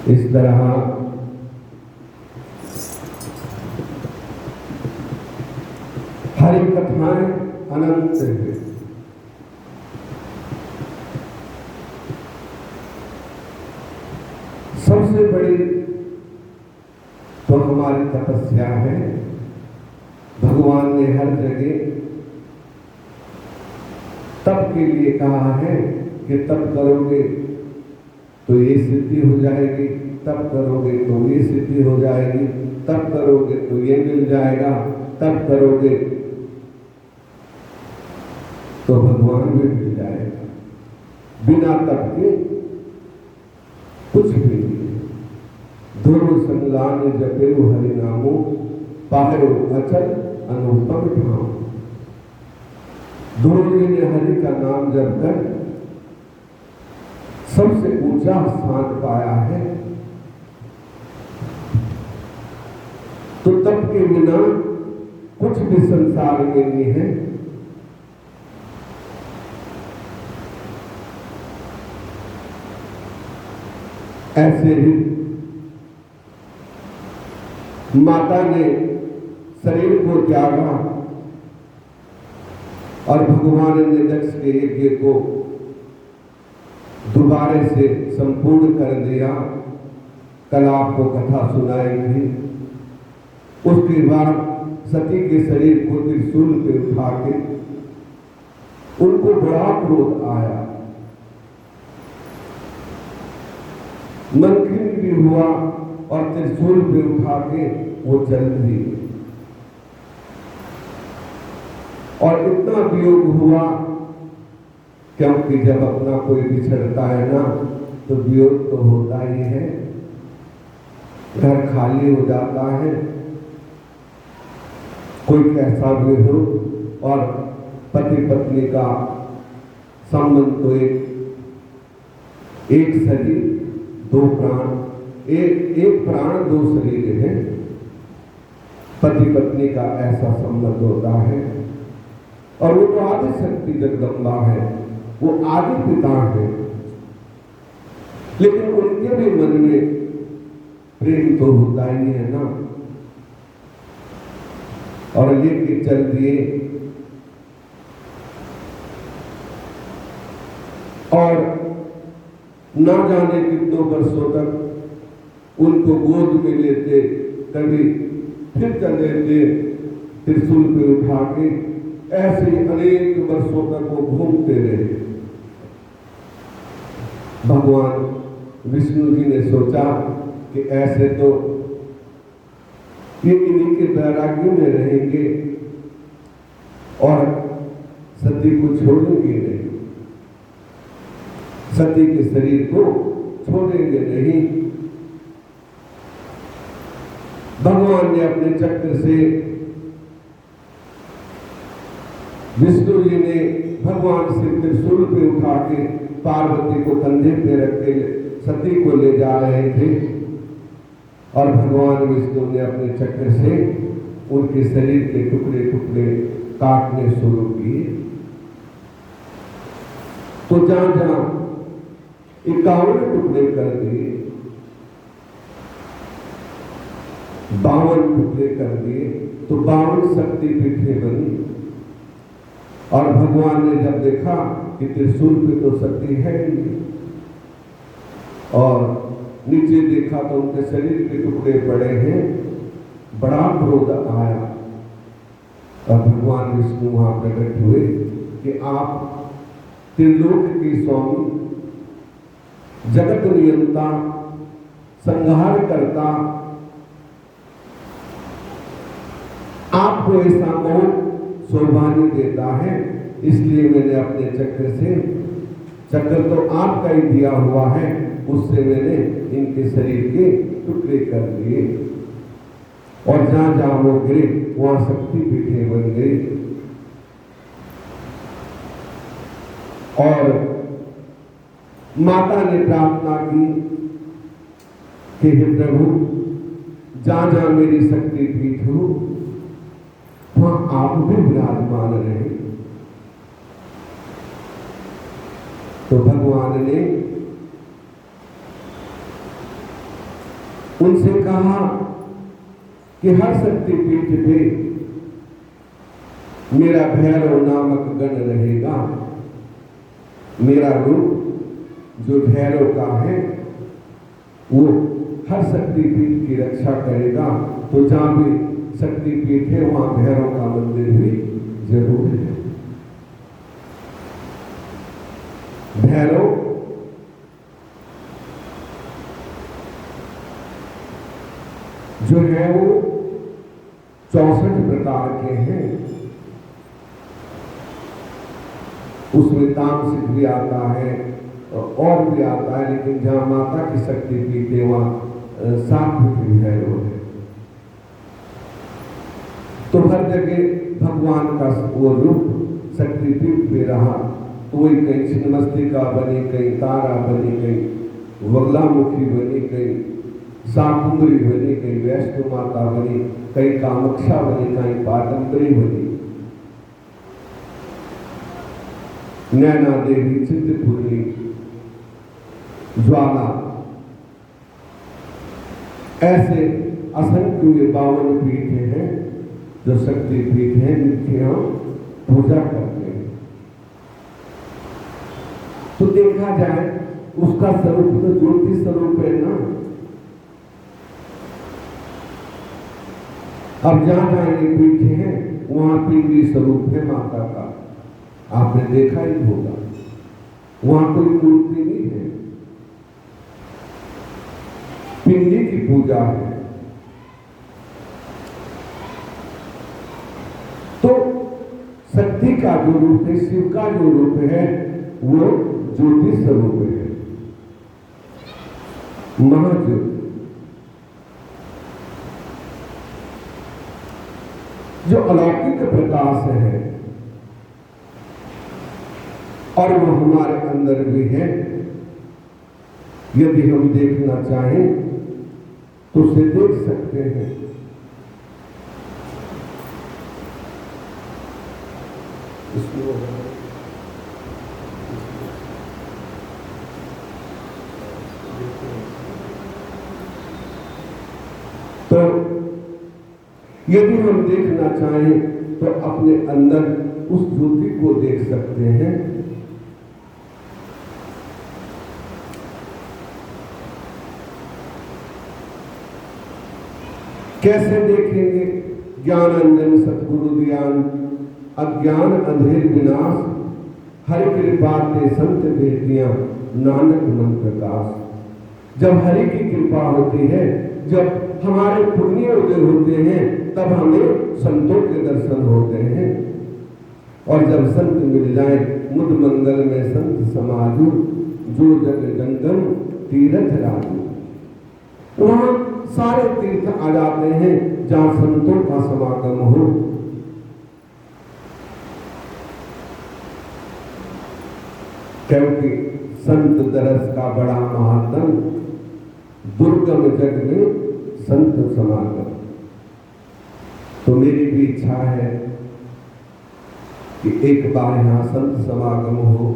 इस तरह हरि कथाएं अनंत है। सबसे बड़ी तो हमारी तपस्या है। भगवान ने हर जगह तप के लिए कहा है कि तप करोगे तो ये सिद्धि हो जाएगी, तप करोगे तो ये सिद्धि हो जाएगी, तप करोगे तो ये मिल जाएगा, तप करोगे तो भगवान भी मिल जाएगा। बिना तप के कुछ भी नहीं। ध्रुव संलान जपेरु हरि नामो पाहरो अचल अनुपम ठाम। ध्रुव जी ने हरि का नाम जप कर सबसे ऊंचा स्थान पाया है। तो तप के बिना कुछ भी संसार में नहीं है। ऐसे ही माता ने शरीर को त्यागा और भगवान ने दक्ष के यज्ञ को दोबारे से संपूर्ण कर दिया। कल आपको कथा सुनाई थी। उसके बाद सती के शरीर को त्रिशूल पे उठा के उनको बड़ा क्रोध आया। मंथन भी हुआ और त्रिशूल पे उठा के वो चल दी। और इतना वियोग हुआ, क्योंकि जब अपना कोई बिछड़ता है ना तो वियोग तो होता ही है। घर खाली हो जाता है, कोई कैसा भी हो, और पति पत्नी का संबंध तो एक शरीर दो प्राण, एक प्राण दो शरीर है। पति पत्नी का ऐसा संबंध होता है। और वो तो आदि शक्ति जगदम्बा है, वो आदि पिता है। लेकिन उनके भी मन में प्रेम तो होता ही है ना। और लेके चल दिए और ना जाने कितनों वर्षों तक उनको गोद में लेते, कभी फिर चल देते त्रिशूल पे उठा के। ऐसे अनेक वर्षों तक वो घूमते रहे। भगवान विष्णु जी ने सोचा कि ऐसे तो ये इन्हीं के वैराग्य में रहेंगे और सती को छोड़ेंगे नहीं, सती के शरीर को छोड़ेंगे नहीं। भगवान ने अपने चक्र से, विष्णु जी ने भगवान से त्रिशूल पे उठा के पार्वती को कंधे पे रख के सती को ले जा रहे थे। और भगवान विष्णु ने अपने चक्र से उनके शरीर के टुकड़े टुकड़े काटने शुरू किए। तो जहां जहां 51 टुकड़े कर दिए, 52 टुकड़े कर दिए, तो 52 शक्तिपीठें बनी। और भगवान ने जब देखा कि त्रिशूल पे तो शक्ति है नहीं, और नीचे देखा तो उनके शरीर के टुकड़े पड़े हैं, बड़ा क्रोध आया। और भगवान विष्णु वहां प्रकट हुए कि आप त्रिलोक की स्वामी, जगत नियंता, संहार करता, आपको ऐसा कौन सौभाग्य देता है। इसलिए मैंने अपने चक्र से, चक्र तो आपका ही दिया हुआ है, उससे मैंने इनके शरीर के टुकड़े कर दिए। और जहां जहां वो गिरे वहां शक्तिपीठें बन गई। और माता ने प्रार्थना की कि हे प्रभु, जहां जहां मेरी शक्तिपीठ हो वहां आप भी विराजमान रहे। तो भगवान ने उनसे कहा कि हर शक्तिपीठ पे मेरा भैरव नामक गण रहेगा। मेरा रूप जो भैरव का है वो हर शक्तिपीठ की रक्षा करेगा। तो जहां भी शक्तिपीठ है वहां भैरव का मंदिर भी जरूर है। भैरव जो है वो 64 प्रकार के हैं। उसमें तामसिक भी आता है और भी आता है, लेकिन जहाँ माता की शक्तिपीठ है वहाँ सात्विक भैरव है। तो हर जगह भगवान का वो रूप शक्तिपीठ पे रहा, तो वही कहीं छिन्नमस्तिका बनी, कहीं तारा बनी, कहीं वल्लामुखी बनी, कहीं शाकुंभरी बनी, कहीं वैष्णो माता बनी, कहीं कामाक्षा बनी, कहीं पाटंबरी बनी, नैना देवी, चित्रपूर्णी, ज्वाला, ऐसे असंख्य 52 पीठे हैं जो शक्ति पीठ हैं जिनकी हम पूजा करते हैं। तो देखा जाए उसका स्वरूप तो ज्योति स्वरूप है ना। अब जहां जहां ये पीठे हैं वहां पिंडी स्वरूप है माता का, आपने देखा ही होगा। वहां कोई मूर्ति नहीं है, पिंडी की पूजा है। तो शक्ति का जो रूप है, शिव का जो रूप है, वो ज्योति स्वरूप है, महाज्योति। जो अलौकिक प्रकाश है और वो हमारे अंदर भी है। यदि हम देखना चाहें तो उसे देख सकते हैं। तो यदि हम देखना चाहें तो अपने अंदर उस ज्योति को देख सकते हैं। कैसे देखेंगे? ज्ञान अंजन सतगुरु दियान, अज्ञान अंधेर विनाश, हरि कृपा ते संत बेटियां, नानक मन प्रकाश। जब हरि की कृपा होती है, जब हमारे पुण्य उदय होते हैं, तब हमें संतों के दर्शन होते हैं। और जब संत मिल जाए, मुद मंगल में संत समाजू, जो जग जंगम तीर्थ राजू। वहां सारे तीर्थ आ जाते हैं जहां संतों का समागम हो। क्योंकि संत दरस का बड़ा महात्म, दुर्गम जग में संत समागम। तो मेरी भी इच्छा है कि एक बार यहां संत समागम हो।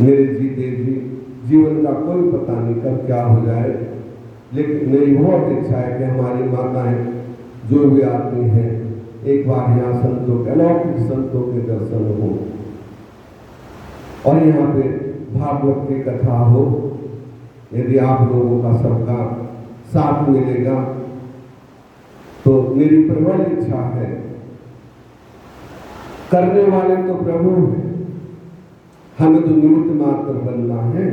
मेरे जीवन का कोई पता नहीं कब क्या हो जाए, लेकिन मेरी बहुत इच्छा है कि हमारी माताएं जो भी आती हैं, एक बार यहाँ संतों के, अलौकिक संतों के दर्शन हो और यहाँ पे भागवत की कथा हो। यदि आप लोगों का सबका साथ मिलेगा तो मेरी प्रबल इच्छा है। करने वाले तो प्रभु हैं, हमें तो निमित्त मात्र बनना है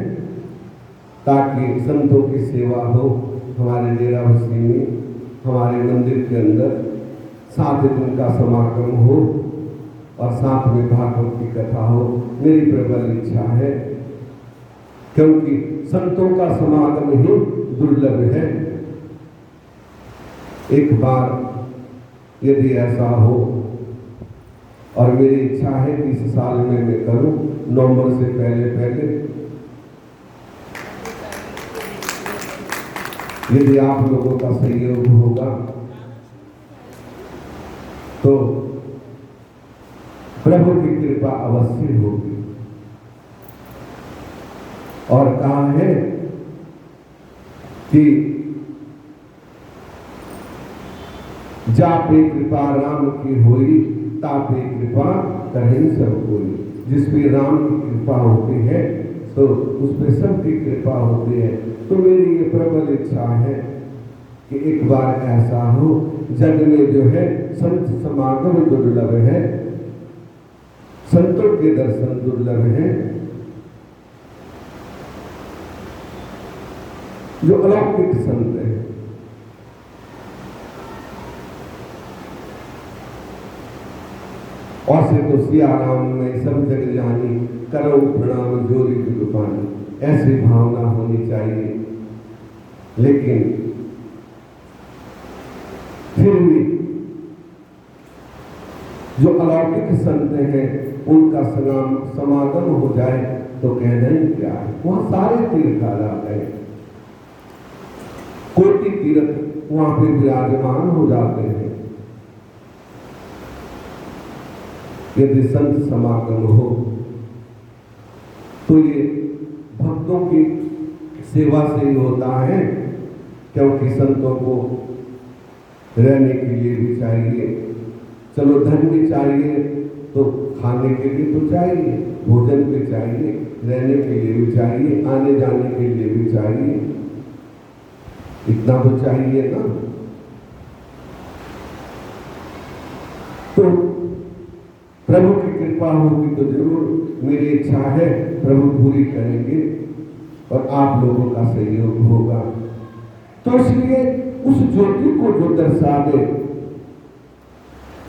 ताकि संतों की सेवा हो। हमारे डेरा बस्ती में, हमारे मंदिर के अंदर 7 दिन का समागम हो और साथ में भागवत की कथा हो। मेरी प्रबल इच्छा है, क्योंकि संतों का समागम ही दुर्लभ है। एक बार यदि ऐसा हो, और मेरी इच्छा है कि इस साल में मैं करूं, नवंबर से पहले यदि आप लोगों का सहयोग होगा तो प्रभु की कृपा अवश्य होगी। और कहा है कि जापे कृपा राम की होई, तापे कृपा कहीं सब कोई। जिस पे राम की कृपा होती है तो उस पे सबकी कृपा होती है। तो मेरी ये प्रबल इच्छा है कि एक बार ऐसा हो, जग में जो है संत समागम दुर्लभ है, संतों के दर्शन दुर्लभ हैं, जो अलौकिक संत है। और से तो सिया राम में सब जग जानी, करो प्रणाम जोरी जुग पानी, ऐसी भावना होनी चाहिए। लेकिन फिर भी जो अलौकिक संत हैं उनका समागम हो जाए तो कहना ही क्या है। वहां सारे तीर्थ आ जाते हैं, कोटि तीर्थ वहां पे विराजमान हो जाते हैं। यदि संत समागम हो तो ये भक्तों की सेवा से ही होता है, क्योंकि संतों को रहने के लिए भी चाहिए, चलो धन भी चाहिए तो खाने के लिए तो चाहिए, भोजन भी चाहिए, रहने के लिए भी चाहिए, आने जाने के लिए भी चाहिए, इतना तो चाहिए ना। तो प्रभु की कृपा होगी तो जरूर, मेरी इच्छा है प्रभु पूरी करेंगे और आप लोगों का सहयोग होगा। तो इसलिए उस ज्योति को जो दर्शा दे,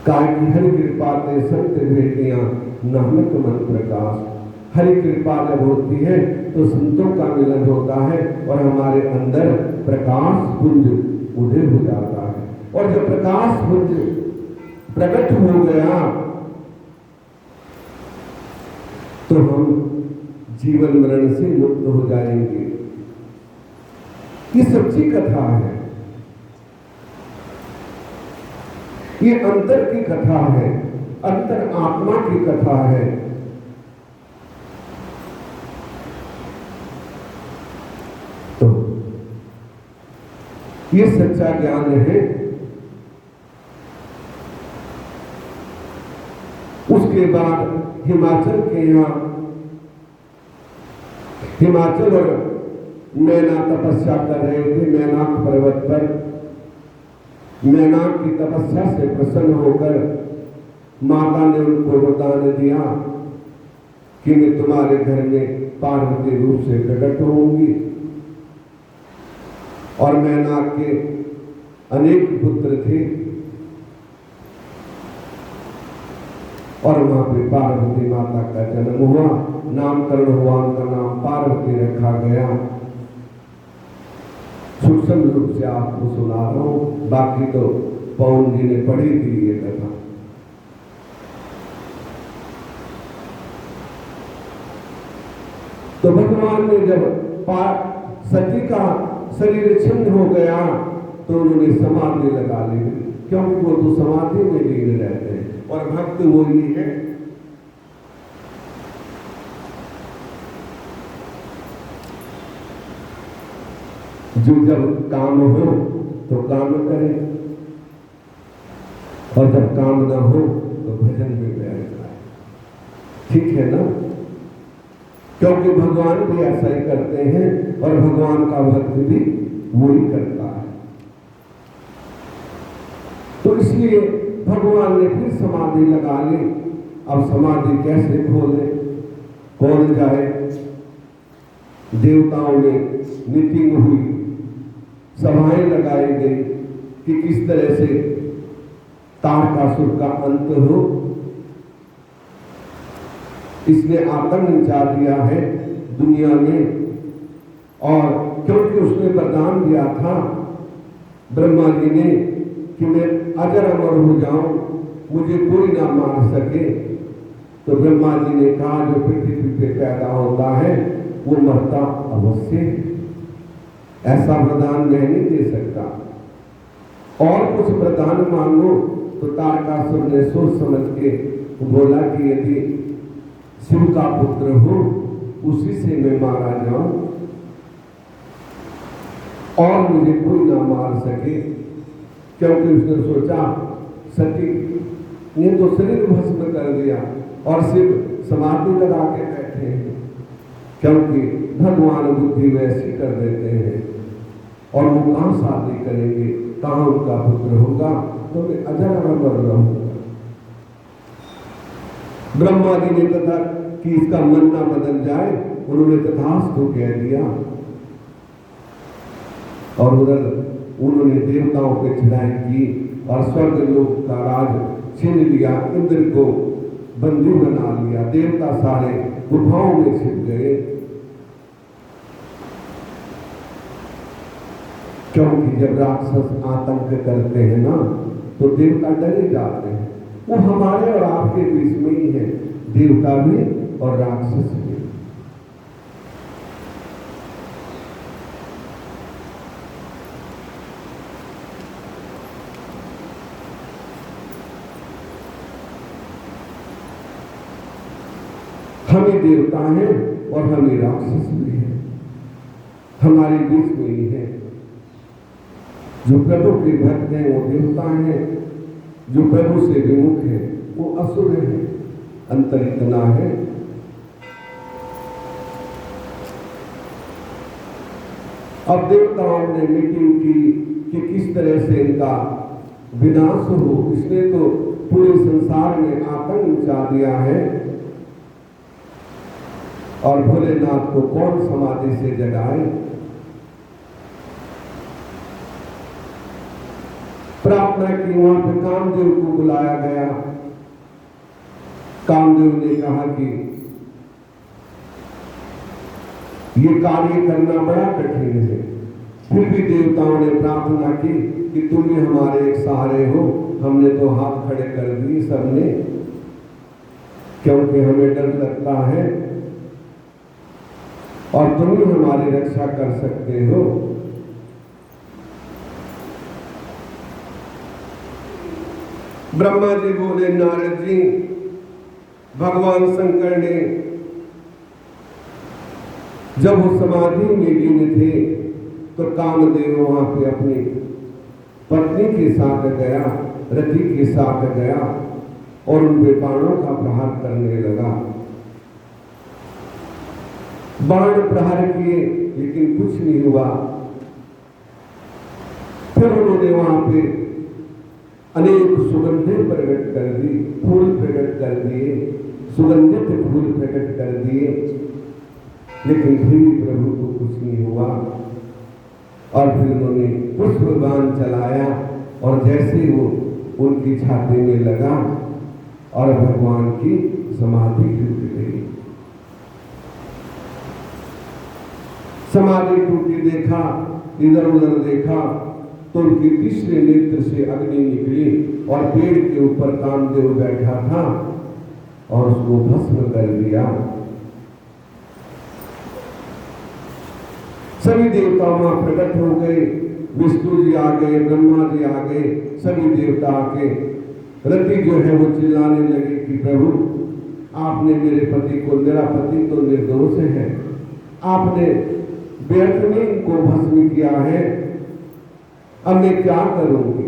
काय की हरि कृपा ते संत भेटियां नानक मन प्रकाश। हरि कृपा जब होती है तो संतों का मिलन होता है और हमारे अंदर प्रकाश पुंज उदय हो जाता है। और जब प्रकाश पुंज प्रकट हो गया तो हम जीवन मरण से मुक्त हो जाएंगे। ये सच्ची कथा है, ये अंतर की कथा है, अंतर आत्मा की कथा है। तो ये सच्चा ज्ञान है। उसके बाद हिमाचल के यहाँ, हिमाचल और नैना तपस्या कर रहे थे नैनाक पर्वत पर। नैनाक की तपस्या से प्रसन्न होकर माता ने उनको वरदान दिया कि मैं तुम्हारे घर में पार्वती रूप से प्रकट होंगी। और नैनाक के अनेक पुत्र थे और वहां पे पार्वती माता का जन्म हुआ, नामकरण हुआ, उनका नाम पार्वती रखा गया। सूक्ष्म रूप से आपको सुना रहा हूं, बाकी तो पवन जी ने पढ़ी थी ये कथा। तो भगवान ने जब सती का शरीर छिन्न हो गया तो उन्होंने समाधि लगा ली, क्योंकि वो तो समाधि में लीन रहते हैं। और भक्त वो ही है जो जब काम हो तो काम करे और जब काम ना हो तो भजन में बैठ जाए। ठीक है ना? क्योंकि भगवान भी ऐसा ही करते हैं और भगवान का भक्त भी वही करता है। तो इसलिए भगवान ने फिर समाधि लगा ली। अब समाधि कैसे खोले, कौन जाए? देवताओं में मीटिंग हुई, सभाएं लगाई गई कि किस तरह से तारकासुर का अंत हो। इसने आतंक मचा दिया है दुनिया में, और क्योंकि उसने वरदान दिया था ब्रह्मा जी ने कि मैं अजर अमर हो जाऊं, मुझे कोई ना मार सके। तो ब्रह्मा जी ने कहा जो पृथ्वी पे पैदा होता है वो मरता अवश्य, ऐसा वरदान मैं नहीं दे सकता, और कुछ वरदान मांगो। तो तारकासुर ने सोच समझ के बोला कि यदि शिव का पुत्र हो उसी से मैं मारा जाऊं और मुझे कोई ना मार सके। क्योंकि उसने सोचा सती ने तो शरीर भस्म कर दिया और शिव समाधि लगा के बैठे हैं, क्योंकि भगवान बुद्धि वैसी कर देते हैं। और वो कहां शादी करेंगे, कहां उनका पुत्र होगा, तो मैं अजर अमर रहूंगा। ब्रह्मा जी ने कहा कि इसका मन ना बदल जाए, उन्होंने तथास्तु कह दिया। और उधर उन्होंने देवताओं पे चढ़ाई की और स्वर्ग लोक का राज छीन लिया, इंद्र को बंदी बना लिया, देवता सारे गुफाओं में छिप गए। क्योंकि जब राक्षस आतंक करते हैं ना तो देवता डरे जाते हैं। वो हमारे और आपके बीच में ही है, देवता भी और राक्षस भी। हम ही देवता हैं और हम ही राक्षस भी हैं, हमारे बीच में ही है। जो प्रभु के भक्त हैं वो देवता हैं, जो प्रभु से विमुख हैं वो असुर हैं। अंतर इतना है। अब देवताओं ने मीटिंग की कि किस तरह से इनका विनाश हो। इसने तो पूरे संसार में आतंक मचा दिया है और भोलेनाथ को कौन समाधि से जगाए। प्रार्थना की, वहां पे कामदेव को बुलाया गया। कामदेव ने कहा कि ये कार्य करना बड़ा कठिन है। फिर भी देवताओं ने प्रार्थना की कि तुम ही हमारे एक सहारे हो। हमने तो हाथ खड़े कर दिए सबने, क्योंकि हमें डर लगता है और तुम ही हमारी रक्षा कर सकते हो। ब्रह्मा जी बोले, नारद जी, भगवान शंकर ने जब वो समाधि में लीन थे तो कामदेव वहां पे अपनी पत्नी के साथ गया, रति के साथ गया और उन पे बाणों का प्रहार करने लगा। बाण प्रहार किए लेकिन कुछ नहीं हुआ। फिर उन्होंने वहां पे अनेक सुगंधें प्रकट कर दी, फूल प्रकट कर दिए, सुगंधित फूल प्रकट कर दिए, लेकिन फिर भी प्रभु को कुछ नहीं हुआ। और फिर उन्होंने पुष्पबाण चलाया और जैसे वो उनकी छाती में लगा और भगवान की समाधि टूट गई। समाधि टूटी, देखा, इधर उधर देखा तो उनके तीसरे नेत्र से अग्नि निकली और पेड़ के ऊपर कामदेव बैठा था और उसको भस्म कर दिया। सभी देवता वहां प्रकट हो गए, विष्णु जी आ गए, ब्रह्मा जी आ गए, सभी देवता आके रति जो है वो चिल्लाने लगे कि प्रभु, आपने मेरे पति को, मेरा पति तो निर्दोष है, आपने व्यर्थ में इनको भस्म किया है, अब मैं क्या करूंगी।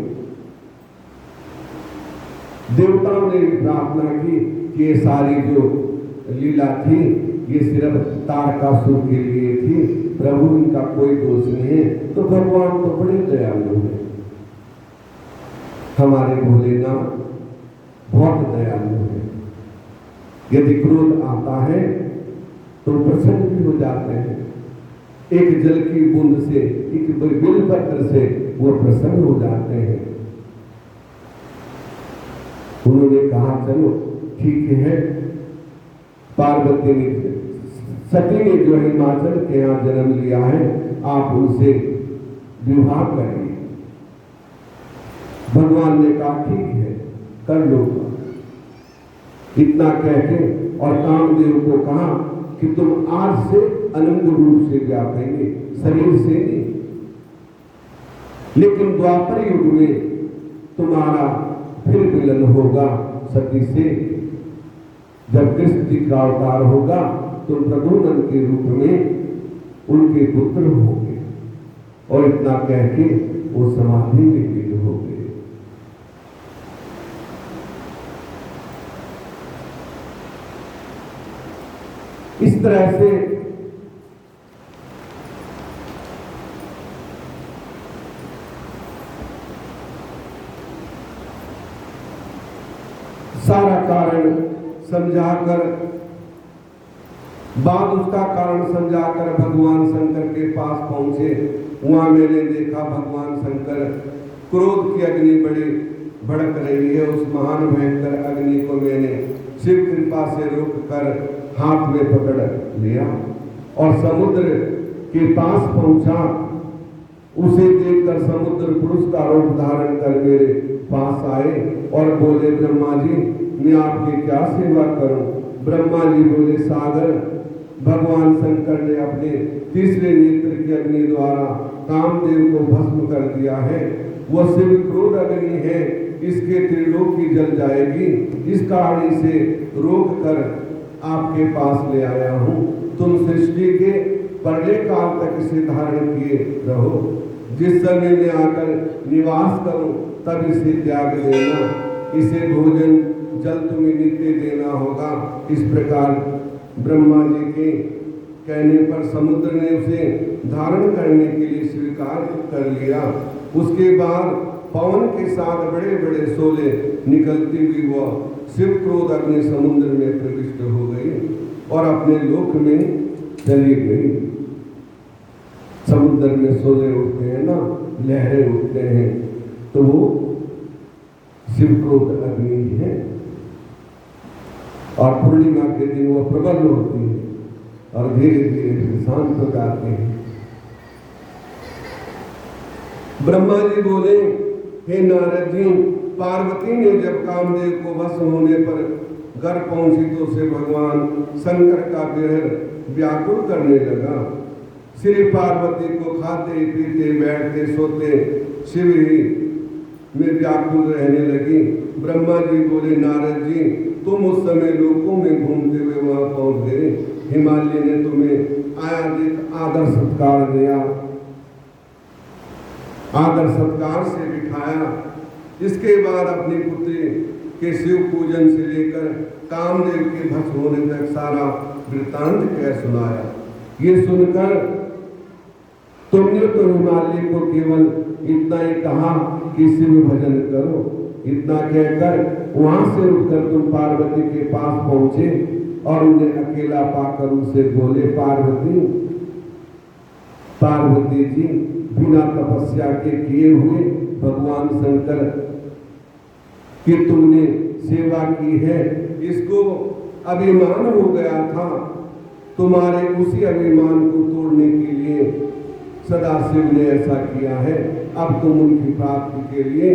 देवताओं ने प्रार्थना की कि ये सारी जो लीला थी ये सिर्फ तारकासुर के लिए थी, प्रभु इनका कोई दोष नहीं है। तो भगवान तो बड़े दयालु हैं, हमारे भोलेनाथ बहुत दयालु है। यदि क्रोध आता है तो प्रसन्न भी हो जाते हैं। एक जल की बूंद से, एक बेलपत्र से वो प्रसन्न हो जाते हैं। उन्होंने कहा चलो ठीक है, पार्वती ने, सती ने जो हिमाचल के यहाँ जन्म लिया है, आप उनसे विवाह करिए। भगवान ने कहा ठीक है, कर लो। इतना कह के और कामदेव को कहा कि तुम आज से अनंत रूप से व्यापेंगे, शरीर से नहीं। लेकिन द्वापर युग में तुम्हारा फिर मिलन होगा सती से। जब कृष्ण जी का अवतार होगा तुम प्रद्युम्न के रूप में उनके पुत्र होंगे। और इतना कह के वो समाधि में लीन हो गए। इस तरह से सारा कारण समझाकर, बाद उसका कारण समझाकर भगवान शंकर के पास पहुंचे। वहां मैंने देखा भगवान शंकर क्रोध की अग्नि बड़े भड़क रही है, उस महान भयंकर अग्नि को मैंने शिव कृपा से रोक कर हाथ में पकड़ लिया और समुद्र के पास पहुंचा। उसे देखकर समुद्र पुरुष का रूप धारण कर मेरे पास आए और बोले, ब्रह्मा जी मैं आपकी क्या सेवा करूं? ब्रह्मा जी बोले, सागर, भगवान शंकर ने अपने तीसरे नेत्र की अग्नि द्वारा कामदेव को भस्म कर दिया है। वह शिव क्रोध अग्नि है, इसके त्रिलोकी जल जाएगी। इस कहानी से रोक कर आपके पास ले आया हूं। तुम सृष्टि के प्रलय काल तक इसे धारण किए रहो। जिस समय में आकर निवास करूं तब इसे त्याग देना। इसे भोजन जल तुम्हें नित्य देना होगा। इस प्रकार ब्रह्मा जी के कहने पर समुद्र ने उसे धारण करने के लिए स्वीकार कर लिया। उसके बाद पवन के साथ बड़े बड़े शोले निकलती हुई वह शिव क्रोध अग्नि समुद्र में प्रविष्ट हो गई और अपने लोक में चली गई। समुद्र में शोले उठते हैं ना, लहरें उठते हैं, तो वो शिव क्रोध अग्नि है। और पूर्णिमा के दिन वो प्रबल होती है और धीरे धीरे शांत हो जाते हैं। ब्रह्मा जी बोले, हे नारद जी, पार्वती ने जब कामदेव को वश होने पर घर पहुंची तो उसे भगवान शंकर का विरह व्याकुल करने लगा। श्री पार्वती को खाते पीते बैठते सोते शिव ही में व्याकुल रहने लगी। ब्रह्मा जी बोले, नारद जी तुम उस समय लोकों में घूमते हुए वहां पहुंच गए। हिमालय ने तुम्हें आदर सत्कार दिया, आदर सत्कार से बिठाया। इसके बाद अपनी पुत्री के शिव पूजन से लेकर कामदेव के भस्म होने तक सारा वृत्तांत कह सुनाया। ये सुनकर तुमने तो हिमालय को केवल इतना ही कहा कि शिव भजन करो। इतना कहकर वहां से उठकर तुम पार्वती के पास पहुंचे और उन्हें अकेला पाकर उनसे बोले, पार्वती जी, बिना तपस्या के किए हुए भगवान शंकर की तुमने सेवा की है, इसको अभिमान हो गया था। तुम्हारे उसी अभिमान को तोड़ने के लिए सदाशिव ने ऐसा किया है। अब तुम उनकी प्राप्ति के लिए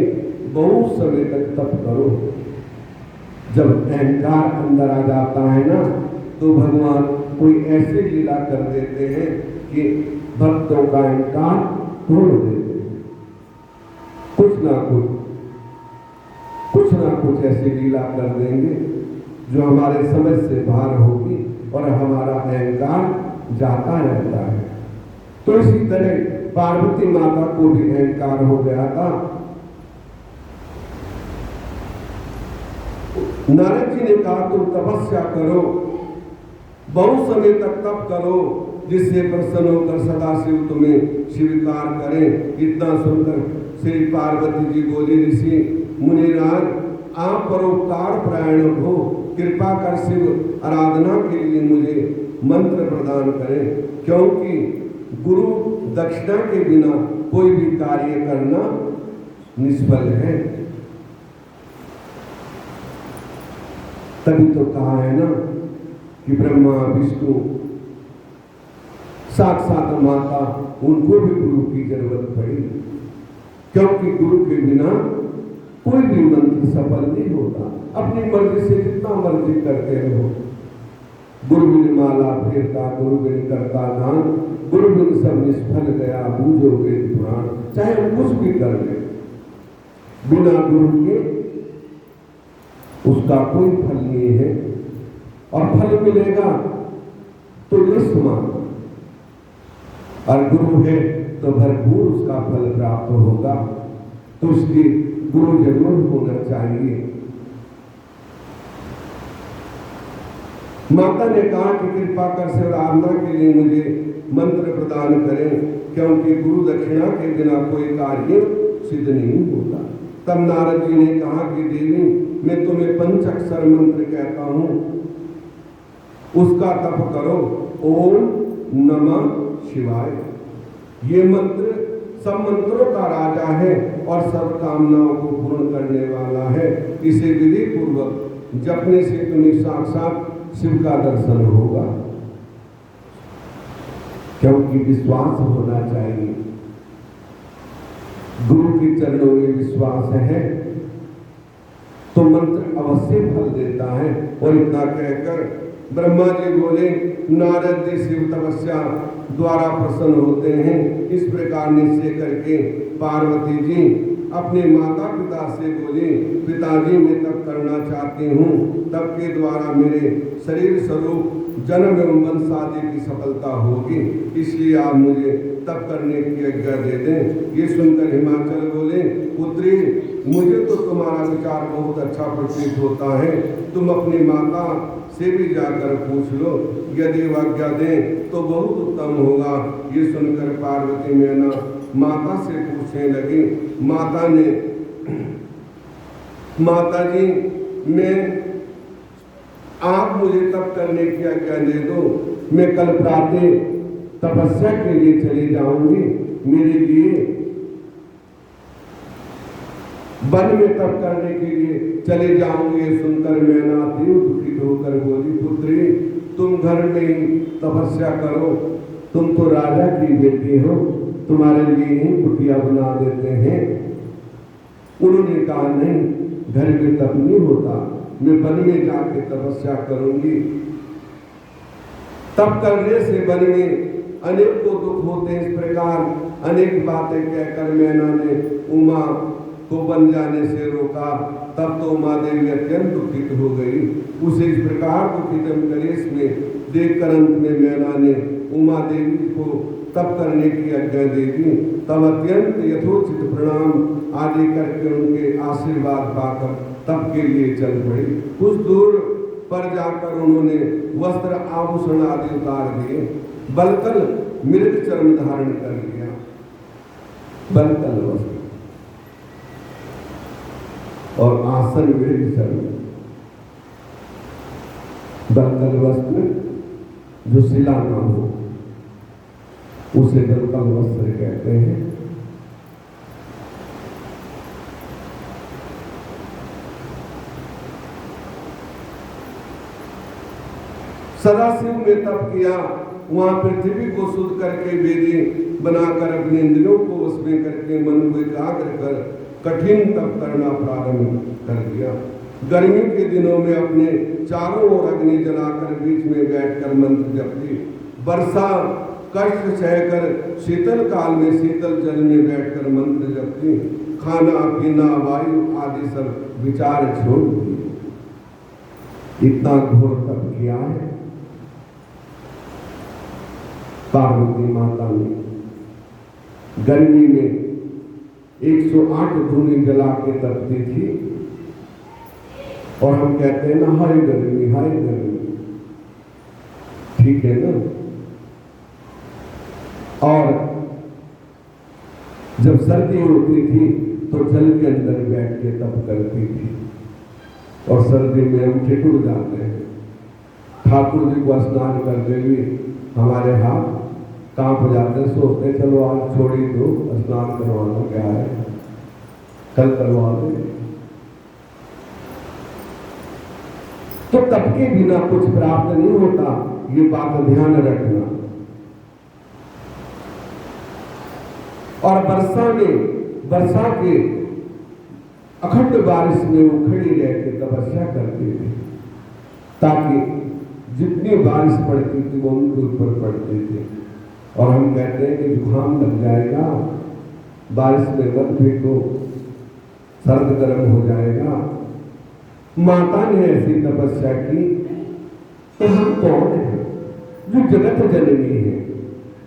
बहुत समय तक तप करो। जब अहंकार अंदर आ जाता है ना, तो भगवान कोई ऐसी लीला कर देते हैं कि भक्तों का अहंकार तोड़ देते हैं। कुछ ना कुछ ऐसी लीला कर देंगे जो हमारे समझ से बाहर होगी और हमारा अहंकार जाता रहता है। तो इसी तरह पार्वती माता को भी अहंकार हो गया था। नारद जी ने कहा, तुम तपस्या करो, बहुत समय तक तप करो, जिससे प्रसन्न होकर सदाशिव तुम्हें स्वीकार करें। इतना सुनकर श्री पार्वती जी बोले, ऋषि मुनिराज, आप परोपकार परायण हो, कृपा कर शिव आराधना के लिए मुझे मंत्र प्रदान करें, क्योंकि गुरु दक्षिणा के बिना कोई भी कार्य करना निष्फल है। तभी तो कहा है ना कि ब्रह्मा विष्णु साक्षात माता, उनको भी गुरु की जरूरत पड़ी, क्योंकि गुरु के बिना कोई भी मंत्र सफल नहीं होता। अपनी मर्जी से जितना मर्जी करते रहो, गुरु बिन माला फेरता, गुरु बिन करता दान, गुरु बिन सब निष्फल गया, बूझोगे पुराण। चाहे हम कुछ भी कर ले, बिना गुरु के उसका कोई फल नहीं है, और फल मिलेगा तो निस्मान, और गुरु है तो भरपूर उसका फल प्राप्त होगा। तो उसकी गुरु जरूर होना चाहिए। माता ने कहा कि कृपा कर शिव आराधना के लिए मुझे मंत्र प्रदान करें, क्योंकि गुरु दक्षिणा के बिना कोई कार्य सिद्ध नहीं होता। तब नारद जी ने कहा कि देवी, मैं तुम्हें पंचाक्षर मंत्र कहता हूं, उसका तप करो। ओम नमः शिवाय। ये मंत्र सब मंत्रों का राजा है और सब कामनाओं को पूर्ण करने वाला है। इसे विधि पूर्वक जपने से तुम्हें साक्षात शिव का दर्शन होगा। क्योंकि विश्वास होना चाहिए, गुरु के चरणों में विश्वास है तो मंत्र अवश्य फल देता है। और इतना कहकर ब्रह्मा जी बोले, नारद जी शिव तपस्या द्वारा प्रसन्न होते हैं। इस प्रकार निश्चय करके पार्वती जी अपने माता पिता से बोले, पिताजी मैं तप करना चाहती हूँ, तप के द्वारा मेरे शरीर स्वरूप जन्म एवं वंश आदि की सफलता होगी, इसलिए आप मुझे तप करने की आज्ञा दे दें। ये सुनकर हिमाचल बोले, पुत्री मुझे तो तुम्हारा विचार बहुत अच्छा प्रतीत होता है, तुम अपनी माता से भी जाकर पूछ लो, यदि वो आज्ञा दें तो बहुत उत्तम होगा। ये सुनकर पार्वती मैना माता से पूछने लगी। माता जी मैं आप मुझे तप करने की आज्ञा दे दो, मैं कल प्रातः तपस्या के लिए चली जाऊंगी, मेरे लिए वन में तप करने के लिए चले जाऊंगी। सुनकर मैना अति दुखित होकर बोली, पुत्री तुम घर में ही तपस्या करो, तुम तो राजा की बेटी हो, तुम्हारे लिए ही कुटिया बना देते हैं। उन्होंने कहा नहीं, घर में तप नहीं होता, मैं वन में जाके तपस्या करूंगी। तप करने से वन में अनेक को दुख होते हैं। इस प्रकार अनेक बातें कहकर मैना ने उमा को बन जाने से रोका। तब तो उमा देवी अत्यंत दुखित हो गई। उसे इस प्रकार दुखित कलेश में देखकर अंत में मैना ने उमा देवी को तप करने की आज्ञा दे दी। तब अत्यंत यथोचित प्रणाम आदि करके उनके आशीर्वाद पाकर तप के लिए चल पड़ी। कुछ दूर पर जाकर उन्होंने वस्त्र आभूषण आदि उतार दिए, बलकल मृग चर्म धारण कर लिया। बलकल वस्त्र और आसन मृग चर्म। बलकल वस्त्र जो सिला ना हो उसे बलकल वस्त्र कहते हैं। सदाशिव ने तप किया, वहां पृथ्वी को शुद्ध करके वेदी बनाकर अपने इंद्रियों को वश में करके मन को एकाग्र कर कठिन तप करना प्रारंभ कर दिया। गर्मी के दिनों में अपने चारों ओर अग्नि जलाकर बीच में बैठकर मंत्र जपती। वर्षा कष्ट सहकर शीतल काल में शीतल जल में बैठकर मंत्र जपती। खाना पीना वायु आदि सब विचार छोड़ दिए। इतना घोर तप किया है पार्वती माता ने। गर्मी में 108 धूनी जला के तपती थी और हम कहते हैं ना हाय गर्मी हाय गर्मी, ठीक है ना। और जब सर्दी होती थी तो जल के अंदर बैठ के तप करती थी और सर्दी में हम ठिठुर जाते हैं। ठाकुर जी को स्नान करते हुए हमारे हाथ कांप जाते, सोचते चलो आज छोड़ी दो, स्नान करवा लो, क्या है कल करवा दो। तो तप के बिना कुछ प्राप्त नहीं होता, ये बात ध्यान रखना। और वर्षा के अखंड बारिश में वो खड़ी रह के तपस्या करती थी ताकि जितनी बारिश पड़ती थी वो उनके ऊपर पड़ती थी। और हम कहते हैं कि जुकाम लग जाएगा, बारिश में मत फेंको, सर्द गर्म हो जाएगा। माता ने ऐसी तपस्या की तो हम कौन है? जो जगत जननी है,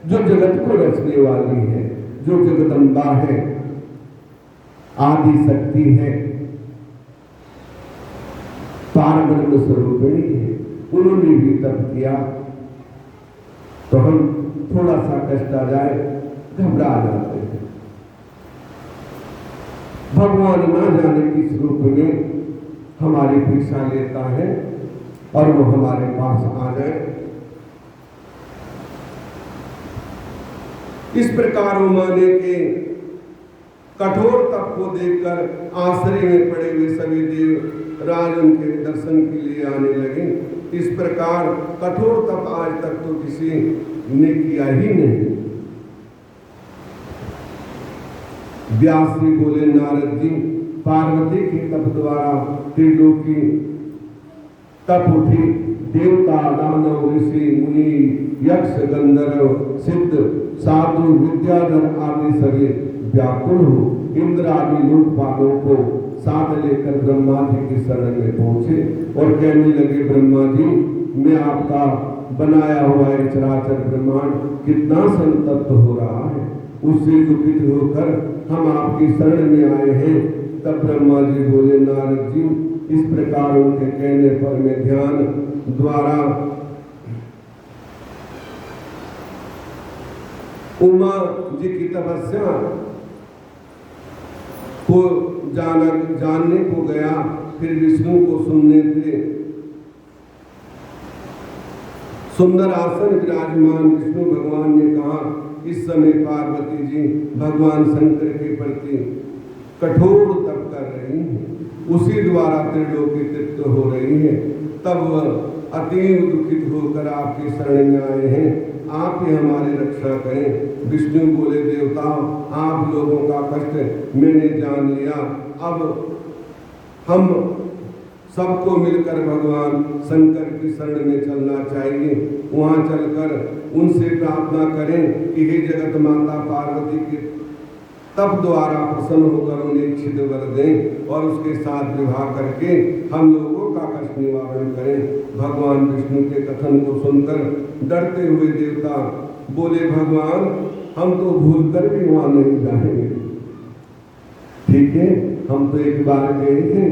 जो जगत को रचने वाली है, जो जगदम्बा है, आदि शक्ति है, पारब्रह्म स्वरूपिणी है, उन्होंने भी तप किया। तो हम थोड़ा सा कष्ट आ जाए घबरा जाते हैं। भगवान ना जाने किस रूप में हमारी परीक्षा लेता है और वो हमारे पास आ जाए। इस प्रकार उमाने के कठोर तप को देखकर आश्रय में पड़े हुए सभी देव राज उनके दर्शन के लिए आने लगे। इस प्रकार कठोर तप आज तक तो किसी ने किया ही नहीं। व्यास जी बोले, नारद जी, पार्वती के तप द्वारा त्रिलोकी तप उठी, देवता, दानव, ऋषि, मुनि, यक्ष, गंधर्व, सिद्ध, साधु, विद्याधर आदि सभी व्याकुल हो इंद्र आदि लोकपालों को साथ लेकर ब्रह्मा जी की शरण में पहुंचे और कहने लगे, ब्रह्मा जी, मैं आपका बनाया हुआ एक चराचर ब्रह्मांड कितना संतप्त हो रहा है, उससे दुखित होकर हम आपकी शरण में आए हैं। तब ब्रह्मा जी बोले, नारद जी, इस प्रकार उनके कहने पर मैं ध्यान द्वारा उमा जी की तपस्या को जानने को गया। फिर विष्णु को सुनने थे सुंदर आसन विराजमान विष्णु भगवान ने कहा, इस समय पार्वती जी भगवान शंकर के प्रति कठोर तप कर रही हैं, उसी द्वारा त्रिलोकी तृप्त हो रही है। तब वह अतीव दुखित होकर आपकी शरण में आए हैं, आप ही हमारी रक्षा करें। विष्णु बोले, देवताओं, आप लोगों का कष्ट मैंने जान लिया। अब हम सबको मिलकर भगवान शंकर की शरण में चलना चाहिए। वहां चलकर उनसे प्रार्थना करें कि हे जगत माता पार्वती के तप द्वारा प्रसन्न होकर उन्हें इच्छित वर दें और उसके साथ विवाह करके हम लोगों का कष्ट निवारण करें। भगवान विष्णु के कथन को सुनकर डरते हुए देवता बोले, भगवान, हम तो भूलकर भी वहां नहीं जाएंगे। ठीक है, हम तो एक बार गए थे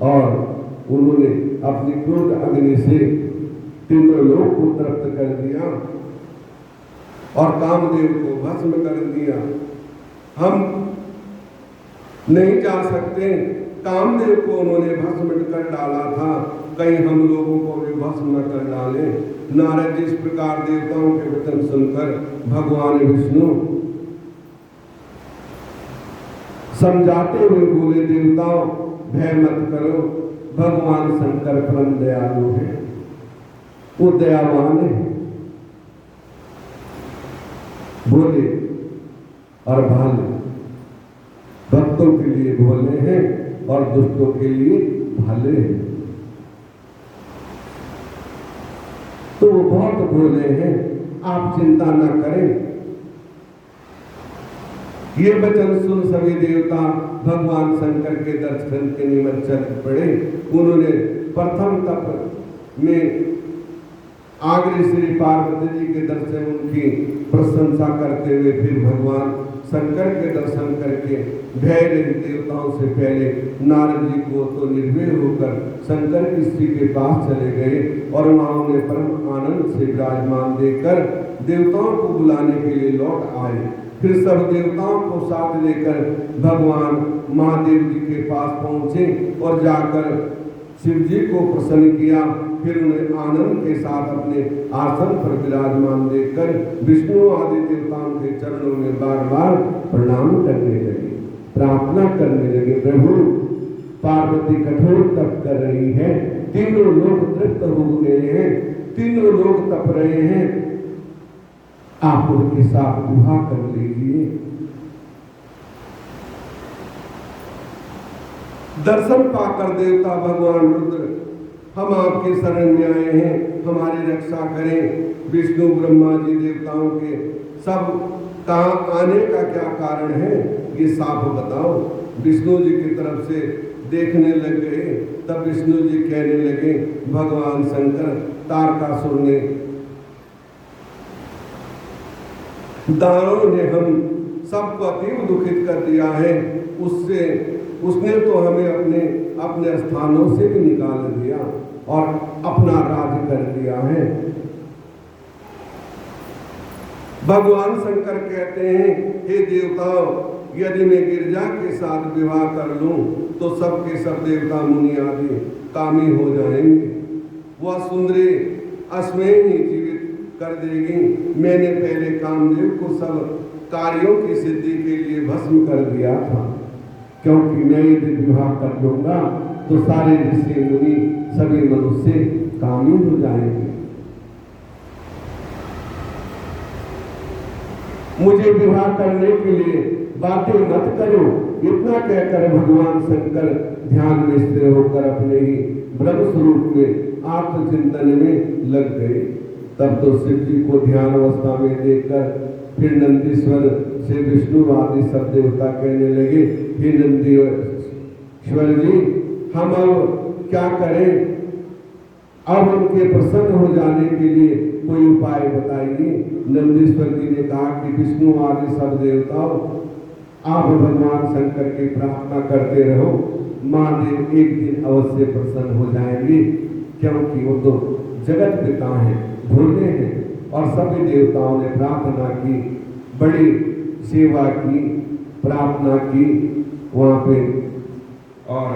और उन्होंने अपनी क्रोध अग्नि से तीनों लोक को तृप्त कर दिया और कामदेव को भस्म कर दिया। हम नहीं जा सकते, कामदेव को उन्होंने भस्म कर डाला था, कहीं हम लोगों को भी भस्म न कर डाले। नारद जी इस प्रकार देवताओं के वचन सुनकर भगवान विष्णु समझाते हुए बोले, देवताओं, भय मत करो, भगवान शंकर परम दयालु है, वो दयावान है। बोले और भाले, भक्तों के लिए भोले हैं और दुष्टों के लिए भाले हैं। तो वो बहुत भोले हैं, आप चिंता न करें। ये वचन सुन सभी देवता भगवान शंकर के दर्शन के निमित्त चल पड़े। उन्होंने प्रथम तप में आगरे श्री पार्वती जी के दर्शन उनकी प्रशंसा करते हुए फिर भगवान शंकर के दर्शन करके भय रहित देवताओं से पहले नारद जी को तो निर्भय होकर शंकर की श्री के पास चले गए और वहां उन्हें परम आनंद से विराजमान देकर देवताओं को बुलाने के लिए लौट आए। फिर सब देवताओं को साथ लेकर भगवान महादेव जी के पास पहुंचे और जाकर शिव जी को प्रसन्न किया। फिर उन्हें आनंद के साथ अपने आसन पर विराजमान देखकर विष्णु आदि देवताओं के चरणों में बार बार प्रणाम करने लगे, प्रार्थना करने लगे, प्रभु, पार्वती कठोर तप कर रही है, तीनों लोग तृप्त हो गए हैं, तीनों लोग तप रहे हैं, आप उनके साथ विवाह कर लीजिए। दर्शन पाकर देवता भगवान रुद्र, हम आपके शरण में आए हैं, हमारी रक्षा करें। विष्णु ब्रह्मा जी देवताओं के सब कहाँ आने का क्या कारण है, ये साफ बताओ। विष्णु जी की तरफ से देखने लग गए। तब विष्णु जी कहने लगे, भगवान शंकर, तारकासुर ने, दानव ने हम सबको अतीव दुखित कर दिया है। उसने तो हमें अपने स्थानों से भी निकाल दिया और अपना राज कर दिया है। भगवान शंकर कहते हैं, हे देवताओं, यदि मैं गिरजा के साथ विवाह कर लूं तो सबके सब देवता मुनि आदि कामी हो जाएंगे। वह सुंदरी अस्मय ही जीवित कर देगी। मैंने पहले कामदेव को सब कार्यों की सिद्धि के लिए भस्म कर दिया था, क्योंकि मैं यदि विवाह कर लूंगा तो सारे ऋषि मुनि सभी मनुष्य कामी हो जाएंगे। मुझे विवाह करने के लिए बातें मत करो। इतना कहकर भगवान शंकर ध्यान में स्थिर होकर अपने ही ब्रह्म स्वरूप में आत्मचिंतन में लग गए। तब तो शिव जी को ध्यान अवस्था में देखकर फिर नंदीश्वर से विष्णु आदि सब देवता कहने लगे, हे नंदीश्वर जी, हम अब क्या करें? अब उनके प्रसन्न हो जाने के लिए कोई उपाय बताइए। नंदीश्वर जी ने कहा कि विष्णु आदि सब देवताओं, आप भगवान शंकर की प्रार्थना करते रहो, महादेव एक दिन अवश्य प्रसन्न हो जाएंगे, क्योंकि वो तो जगत पिता हैं, भोले हैं। और सभी देवताओं ने प्रार्थना की, बड़ी सेवा की, प्रार्थना की वहाँ पे, और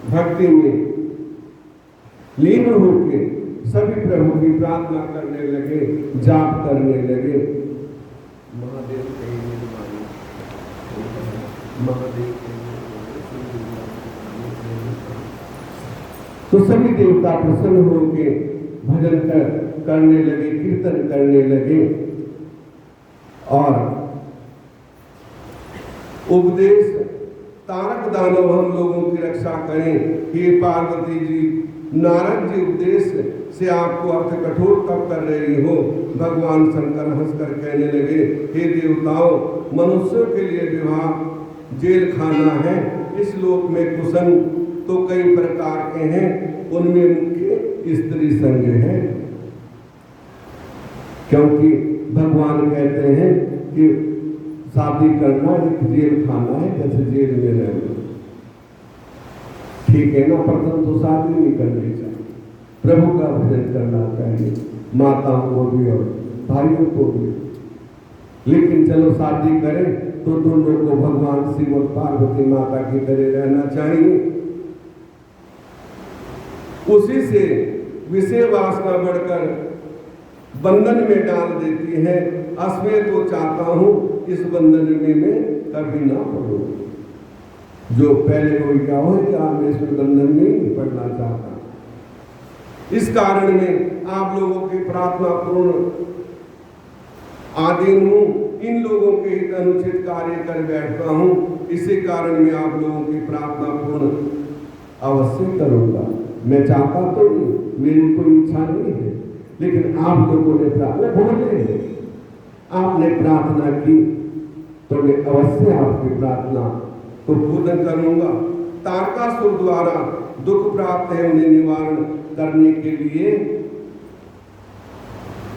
भक्ति में लीन होके सभी प्रभु की प्रार्थना करने लगे, जाप करने लगे। महादेव तो सभी देवता प्रसन्न होके भजन करने लगे, कीर्तन करने लगे और उपदेश, तारक दानव हम लोगों की रक्षा करें, हे पार्वती जी, नारद जी उपदेश से आपको अर्थ कठोर कब कर रही हो? भगवान शंकर हंसकर कहने लगे, हे देवताओं, मनुष्यों के लिए विवाह जेल खाना है। इस लोक में कुसन तो कई प्रकार के हैं, उनमें मुख्य स्त्री संग है। क्योंकि भगवान कहते हैं कि शादी करना एक जेल खाना है, जैसे जेल में रहना। ठीक है ना? प्रथम तो शादी नहीं करनी चाहिए, प्रभु का भजन करना चाहिए, माताओं को भी और भाइयों को भी। लेकिन चलो शादी करें तो दोनों को भगवान शिव और पार्वती माता की तरह रहना चाहिए। उसी से विषय वासना बढ़कर बंधन में डाल देती है। असमय तो चाहता हूं इस बंधन में मैं कभी ना पड़ूं। जो पहले हो गया हो या मैं इस बंधन में नहीं पड़ना चाहता। इस कारण में आप लोगों की प्रार्थना पूर्ण आधीन हूं, इन लोगों के हित अनुचित कार्य कर बैठता हूं। इसी कारण मैं आप लोगों की प्रार्थना पूर्ण अवश्य करूंगा। मैं चाहता तो नहीं, मेरी कोई इच्छा नहीं है, लेकिन आप लोगों ने प्रार्थना, आपने प्रार्थना की तो मैं अवश्य आपकी प्रार्थना को पूर्ण करूंगा। तारकासुर द्वारा दुख प्राप्त है, उन्हें निवारण करने के लिए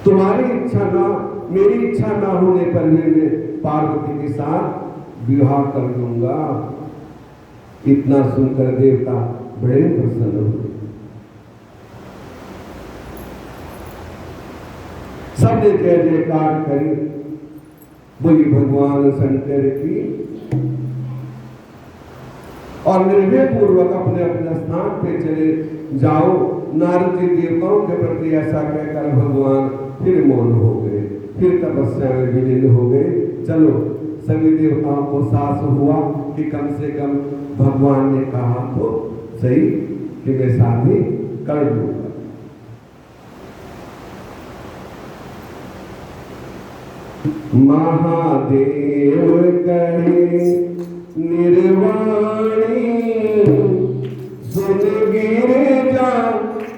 तुम्हारी इच्छा ना, मेरी इच्छा ना होने पर मैं पार्वती के साथ विवाह कर लूंगा। इतना सुनकर देवता बड़े प्रसन्न हुए। सबने जय जयकार करी, बोली भगवान शंकर की, और निर्भय पूर्वक अपने अपने स्थान पे चले जाओ। नारद जी देवताओं के प्रति ऐसा कहकर भगवान फिर मौन हो गए, फिर तपस्या में विलीन हो गए। चलो, सभी देवताओं को साहस हुआ कि कम से कम भगवान ने कहा तो सही कि मैं शादी कर लूंगा। महादेव कहे निर्वाणी, सुन गिरजा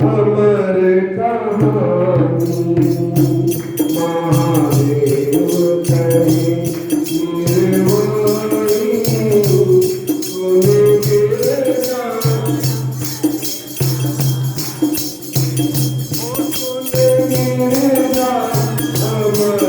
अमर कहानी। महादेव कहे निर्वाणी, सुन गिरजा, सुन गिरजा अमर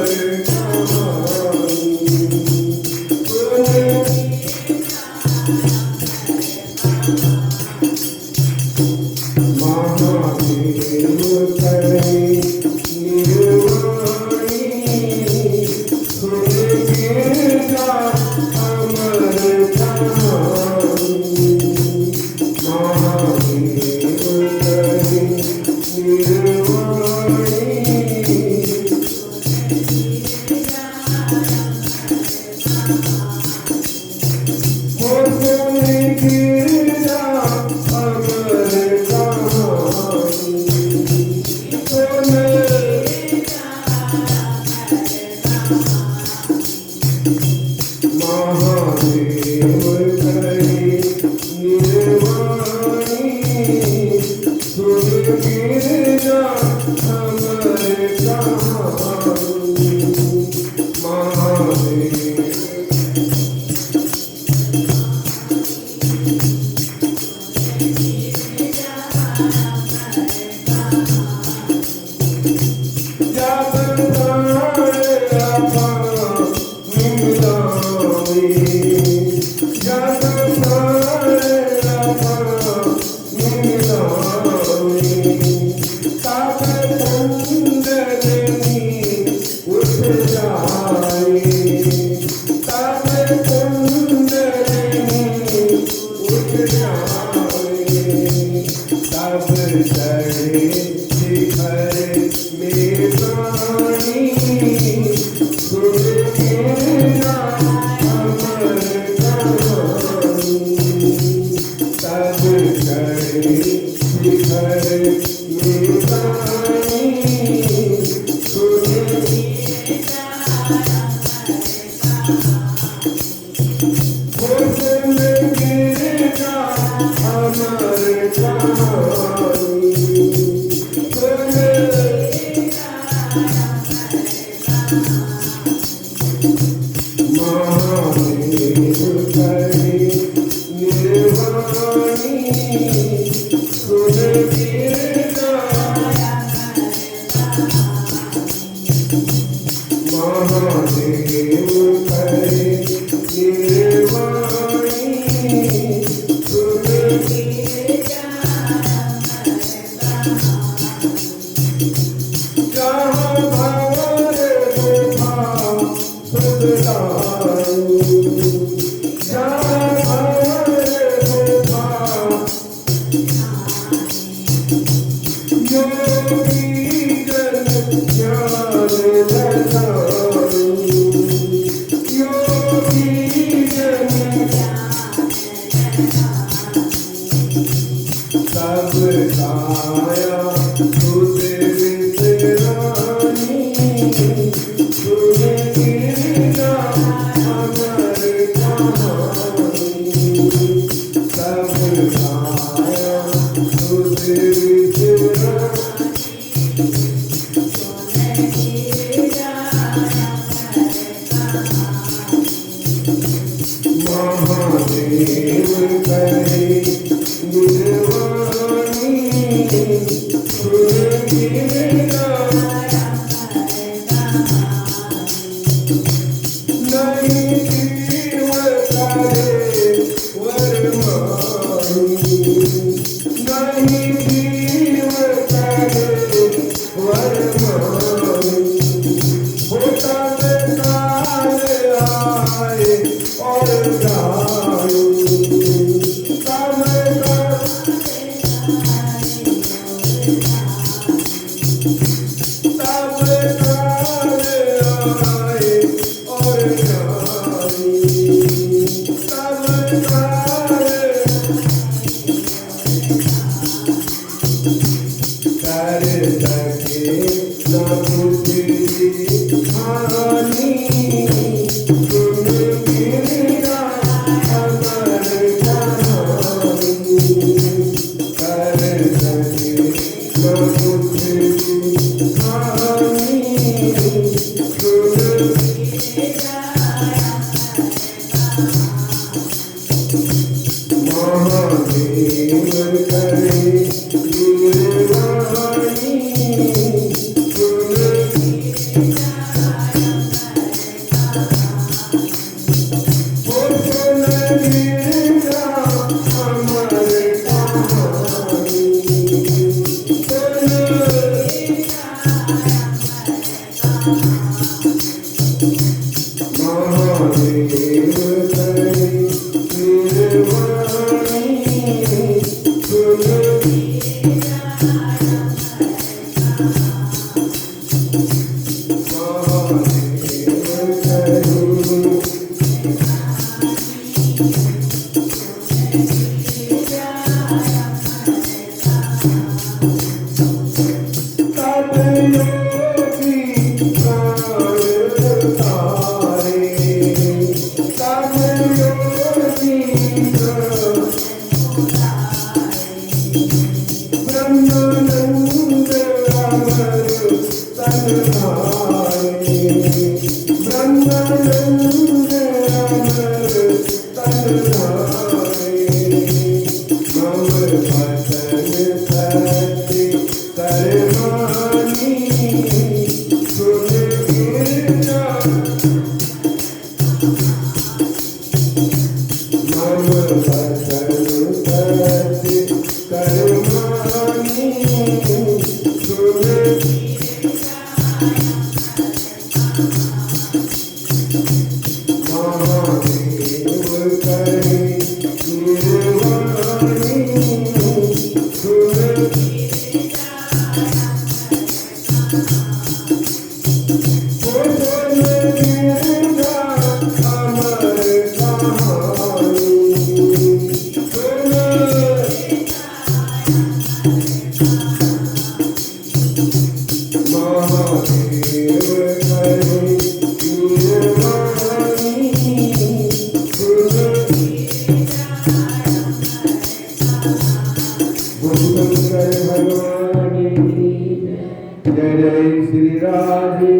जय जय श्री राधे,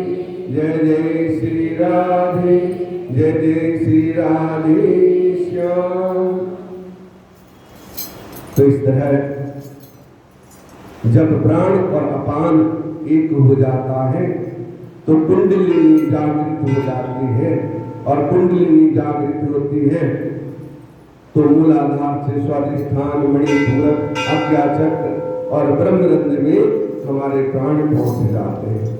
जय जय श्री राधे, जय जय श्री राधे श्याम। तो इस तरह जब प्राण और अपान एक हो जाता है तो कुंडलिनी जागृत हो जाती है, और कुंडलिनी जागृत होती है तो मूलाधार से स्वाधिष्ठान, मणिपूरक, आज्ञाचक्र और ब्रह्मरंध्र में हमारे प्राण पहुंच जाते हैं।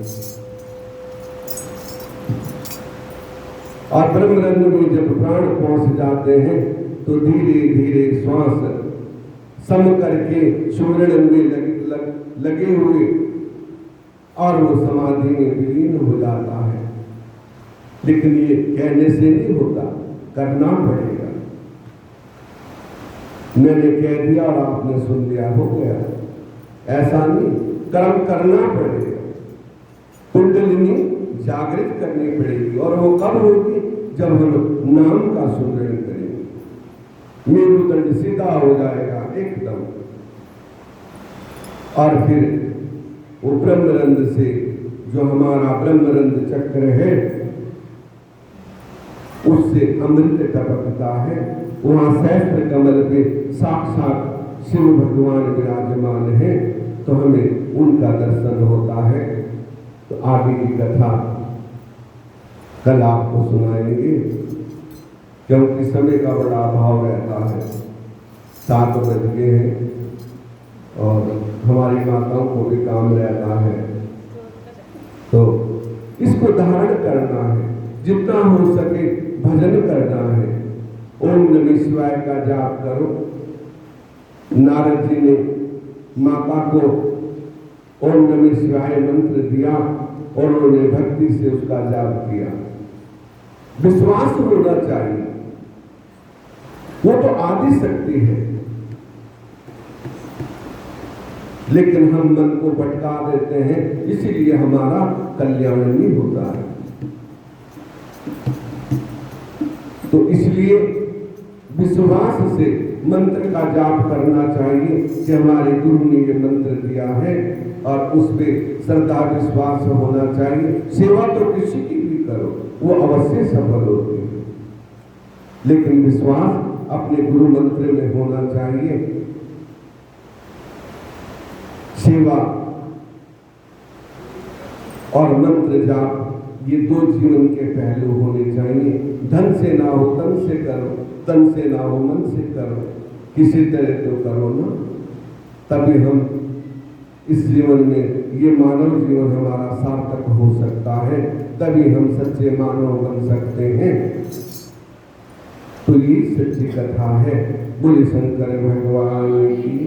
और ब्रह्मरंध्र में जब प्राण पहुंच जाते हैं तो धीरे धीरे श्वास सम करके सुमरण में लगे हुए और वो समाधि में विलीन हो जाता है। लेकिन ये कहने से नहीं होता, करना पड़ेगा। मैंने कह दिया और आपने सुन लिया, हो गया, ऐसा नहीं, कर्म करना पड़ेगा। कुंडलिनी जागृत करनी पड़ेगी, और वो कब होगी? जब हम नाम का सुमरण करेंगे, मेरुदंड सीधा हो जाएगा एकदम। और फिर वो ब्रह्मरंध्र से, जो हमारा ब्रह्मरंध्र चक्र है, उससे अमृत टपकता है। वहां सहस्त्र कमल पे साक्षात शिव भगवान विराजमान है, तो हमें उनका दर्शन होता है। तो आगे की कथा कल आपको सुनाएंगे, क्योंकि समय का बड़ा अभाव रहता है। 7 बज गए हैं और हमारी माताओं को भी काम रहता है, तो इसको धारण करना है, जितना हो सके भजन करना है। ओम नमः शिवाय का जाप करो। नारद जी ने माता को ओम नमः शिवाय मंत्र दिया और उन्होंने भक्ति से उसका जाप किया। विश्वास होना चाहिए, वो तो आदि शक्ति है, लेकिन हम मन को भटका देते हैं, इसीलिए हमारा कल्याण नहीं होता है। तो इसलिए विश्वास से मंत्र का जाप करना चाहिए कि हमारे गुरु ने ये मंत्र दिया है, और उस पर श्रद्धा विश्वास होना चाहिए। सेवा तो किसी की भी करो, वो अवश्य सफल होती है, लेकिन विश्वास अपने गुरु मंत्र में होना चाहिए। सेवा और मंत्र जाप, ये 2 जीवन के पहलू होने चाहिए। धन से ना हो तन से करो, तन से ना हो मन से करो, किसी तरह तो करो ना, तभी हम इस जीवन में, ये मानव जीवन हमारा सार्थक हो सकता है, तभी हम सच्चे मानव बन सकते हैं। तो ये सच्ची कथा है। बोले शंकर भगवान की।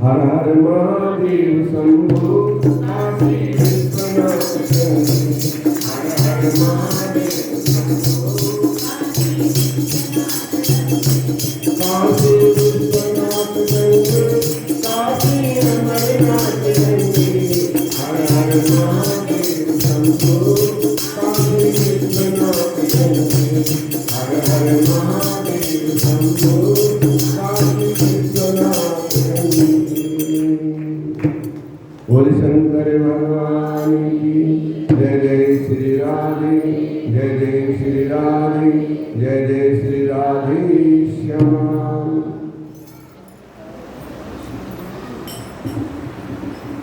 हर हर महादेव शंभो, काशी विश्वनाथ शंभो। हर हर महादेव शंभो, काशी विश्वनाथ शंभो, काशी अमरनाथ शंभो। हर हर महादेव शंभो, काशी विश्वनाथ शंभो। हर हर महादेव शंभो, काशी विश्वनाथ शंभो। बोले शंकर भगवान की। जय जय श्री राधे, जय जय श्री राधे, जय जय श्री